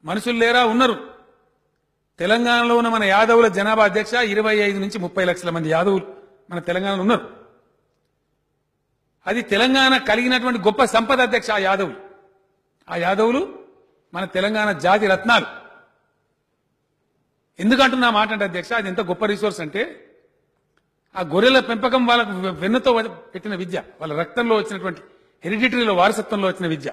మనుషులు లేరా ఉన్నారు. తెలంగాణలో ఉన్న మన యాదవుల జనాభా అధ్యక్ష 25 నుంచి 30 లక్షల మంది యాదవులు మన తెలంగాణలో ఉన్నారు. అది తెలంగాణ కలిగినటువంటి గొప్ప సంపద అధ్యక్ష. ఆ యాదవులు మన తెలంగాణ జాతి రత్నాలు. ఎందుకంటున్నా మాట అంటే అధ్యక్ష, అది ఎంత గొప్ప రిసోర్స్ అంటే ఆ గొర్రెల పెంపకం వాళ్ళకు వెన్నతో పెట్టిన విద్య, వాళ్ళ రక్తంలో వచ్చినటువంటి హెరిడిటరీలో వారసత్వంలో వచ్చిన విద్య.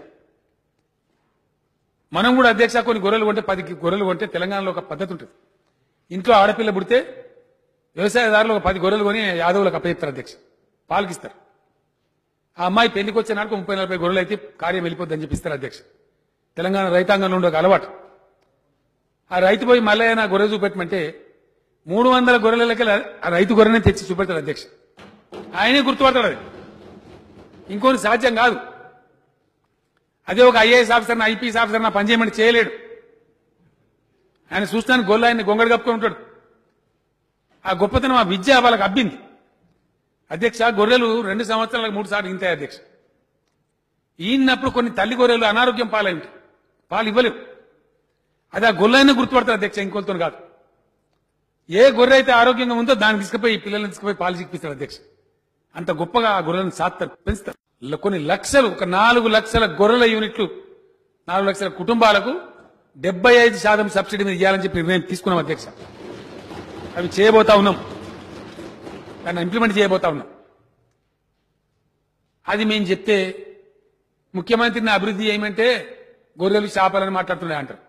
మనం కూడా అధ్యక్ష కొన్ని గొర్రెలు కొంటే 10 గొర్రెలు కొంటే తెలంగాణలో ఒక పద్ధతి ఉంటుంది. ఇంట్లో ఆడపిల్ల పుడితే వ్యవసాయదారులు ఒక 10 గొర్రెలు కొని యాదవులకు అప్పచెప్తారు అధ్యక్ష, పాలకిస్తారు. ఆ అమ్మాయి పెళ్లికి వచ్చే నాటికి 30-40 గొర్రెలు అయితే కార్యం వెళ్ళిపోద్దని చెప్పిస్తారు అధ్యక్ష. తెలంగాణ రైతాంగంలో ఉండే ఒక అలవాటు. ఆ రైతు పోయి మళ్ళీ నా గొర్రె చూపెట్టమంటే 300 గొర్రెలకి ఆ రైతు గొర్రెనే తెచ్చి చూపెడతాడు అధ్యక్ష. ఆయనే గుర్తుపడతాడు. అది ఇంకోటి సాధ్యం కాదు. అదే ఒక ఐఏఎస్ ఆఫీసర్ ఐపీఎస్ ఆఫీసర్ నా పనిచేయమని చేయలేడు. ఆయన చూస్తాను గొల్ల ఆయన్ని గొంగడు కప్పుకొని ఉంటాడు. ఆ గొప్పతనం ఆ విద్య వాళ్ళకి అబ్బింది అధ్యక్ష. గొర్రెలు 2 సంవత్సరాలకు 3 సార్లు ఇంతాయి అధ్యక్ష. ఈయనప్పుడు కొన్ని తల్లి గొర్రెలు అనారోగ్యం పాలైంది, పాలు ఇవ్వలేవు. అది ఆ గొర్రెనే గుర్తుపడతారు అధ్యక్ష, ఇంకొలతో కాదు. ఏ గొర్రె అయితే ఆరోగ్యంగా ఉందో దాన్ని తీసుకుపోయి పిల్లల్ని తీసుకుపోయి పాలు చిక్కిస్తారు అధ్యక్ష. అంత గొప్పగా ఆ గొర్రెలను సాత్తారు, పెంచుతారు. కొన్ని లక్షలు, ఒక 4 లక్షల గొర్రెల యూనిట్లు 4 లక్షల కుటుంబాలకు 75% సబ్సిడీ మీద ఇవ్వాలని చెప్పి నిర్ణయం తీసుకున్నాం అధ్యక్ష. అవి చేయబోతా ఉన్నాం, దాన్ని ఇంప్లిమెంట్ చేయబోతా ఉన్నాం. అది మేము చెప్తే ముఖ్యమంత్రిని అభివృద్ధి చేయమంటే గొర్రెలు చేపలని మాట్లాడుతున్నాయి అంటారు.